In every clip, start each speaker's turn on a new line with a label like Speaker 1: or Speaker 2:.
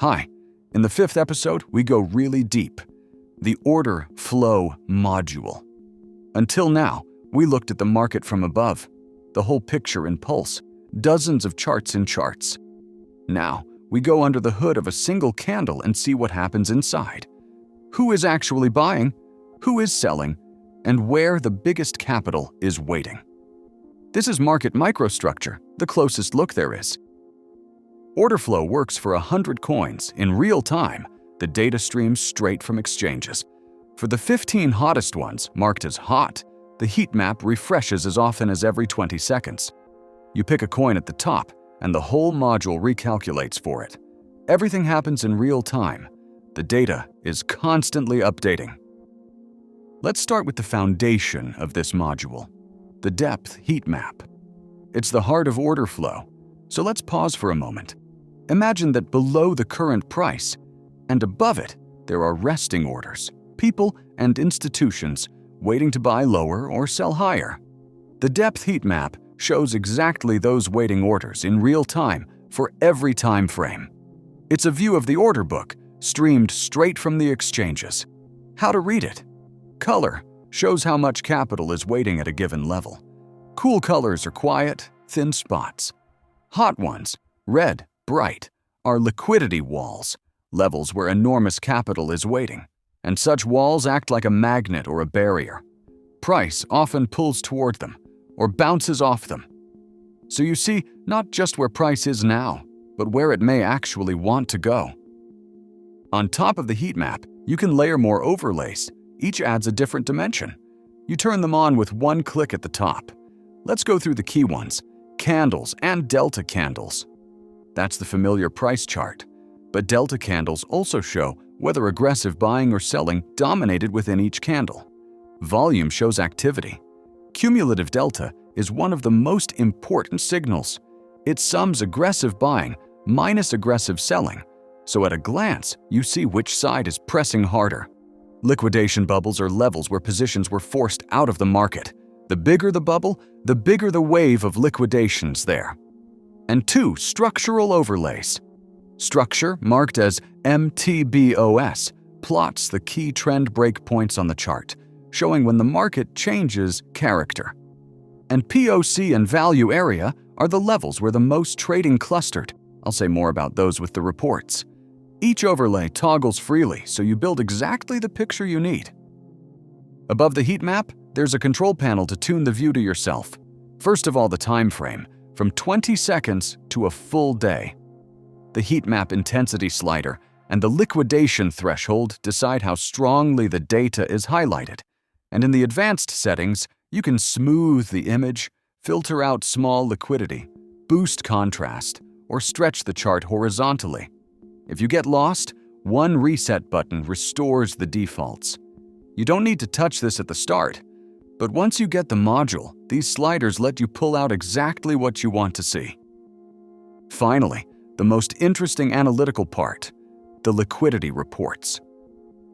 Speaker 1: Hi, in the 5th episode, we go really deep. The order flow module. Until now, we looked at the market from above, the whole picture in pulse, dozens of charts in charts. Now, we go under the hood of a single candle and see what happens inside. Who is actually buying, who is selling, and where the biggest capital is waiting. This is market microstructure, the closest look there is. Order flow works for 100 coins in real time. The data streams straight from exchanges. For the 15 hottest ones, marked as hot, the heat map refreshes as often as every 20 seconds. You pick a coin at the top, and the whole module recalculates for it. Everything happens in real time. The data is constantly updating. Let's start with the foundation of this module, the depth heat map. It's the heart of order flow. So let's pause for a moment. Imagine that below the current price and above it, there are resting orders, people and institutions waiting to buy lower or sell higher. The depth heat map shows exactly those waiting orders in real time for every time frame. It's a view of the order book streamed straight from the exchanges. How to read it? Color shows how much capital is waiting at a given level. Cool colors are quiet, thin spots. Hot ones, red, bright, are liquidity walls, levels where enormous capital is waiting, and such walls act like a magnet or a barrier. Price often pulls toward them or bounces off them. So you see not just where price is now, but where it may actually want to go. On top of the heat map, you can layer more overlays. Each adds a different dimension. You turn them on with one click at the top. Let's go through the key ones: candles and delta candles. That's the familiar price chart. But delta candles also show whether aggressive buying or selling dominated within each candle. Volume shows activity. Cumulative delta is one of the most important signals. It sums aggressive buying minus aggressive selling, so at a glance, you see which side is pressing harder. Liquidation bubbles are levels where positions were forced out of the market. The bigger the bubble, the bigger the wave of liquidations there. And 2 structural overlays. Structure, marked as MTBOS, plots the key trend breakpoints on the chart, showing when the market changes character. And POC and value area are the levels where the most trading clustered. I'll say more about those with the reports. Each overlay toggles freely, so you build exactly the picture you need. Above the heat map, there's a control panel to tune the view to yourself. First of all, the time frame, from 20 seconds to a full day. The heat map intensity slider and the liquidation threshold decide how strongly the data is highlighted. And in the advanced settings, you can smooth the image, filter out small liquidity, boost contrast, or stretch the chart horizontally. If you get lost, one reset button restores the defaults. You don't need to touch this at the start, but once you get the module, these sliders let you pull out exactly what you want to see. Finally, the most interesting analytical part, the liquidity reports.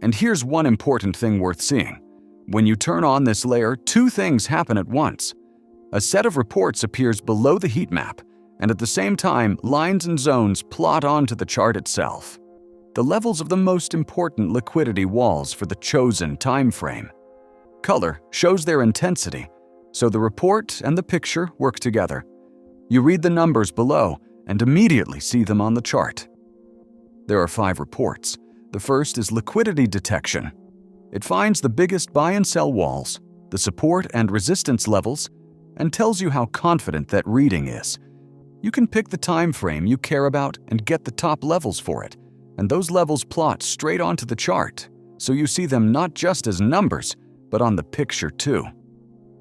Speaker 1: And here's one important thing worth seeing. When you turn on this layer, 2 things happen at once. A set of reports appears below the heat map, and at the same time, lines and zones plot onto the chart itself. The levels of the most important liquidity walls for the chosen time frame. Color shows their intensity, so the report and the picture work together. You read the numbers below and immediately see them on the chart. There are 5 reports. The first is liquidity detection. It finds the biggest buy and sell walls, the support and resistance levels, and tells you how confident that reading is. You can pick the time frame you care about and get the top levels for it, and those levels plot straight onto the chart, so you see them not just as numbers, but on the picture too.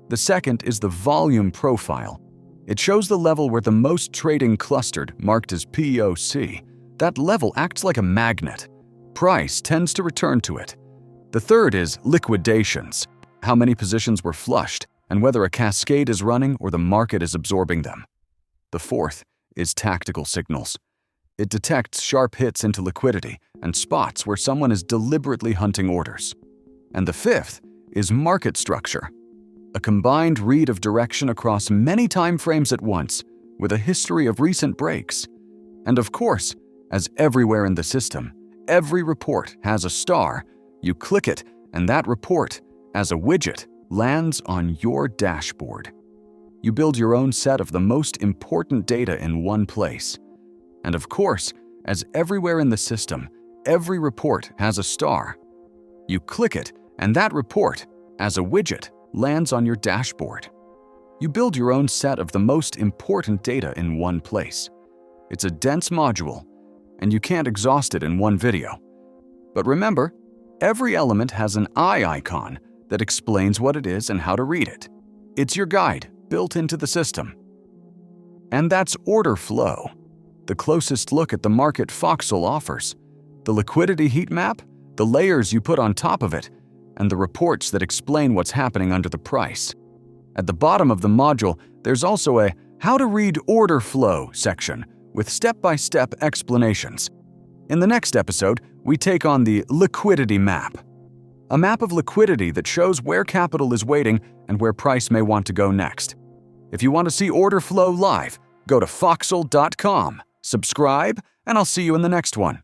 Speaker 1: The second is the volume profile. It shows the level where the most trading clustered, marked as POC. That level acts like a magnet. Price tends to return to it. The third is liquidations, how many positions were flushed, and whether a cascade is running or the market is absorbing them. The fourth is tactical signals. It detects sharp hits into liquidity and spots where someone is deliberately hunting orders. And the fifth is market structure, a combined read of direction across many time frames at once with a history of recent breaks. And of course, As everywhere in the system, every report has a star. You click it, and that report, as a widget, lands on your dashboard. You build your own set of the most important data in one place. And of course, as everywhere in the system, every report has a star. You click it, and that report, as a widget, lands on your dashboard. You build your own set of the most important data in one place. It's a dense module, and you can't exhaust it in one video. But remember, every element has an eye icon that explains what it is and how to read it. It's your guide built into the system. And that's order flow, the closest look at the market FOCSAL offers. The liquidity heat map, the layers you put on top of it, and the reports that explain what's happening under the price. At the bottom of the module, there's also a How to Read Order Flow section with step-by-step explanations. In the next episode, we take on the liquidity map, a map of liquidity that shows where capital is waiting and where price may want to go next. If you want to see order flow live, go to focsal.com, subscribe, and I'll see you in the next one.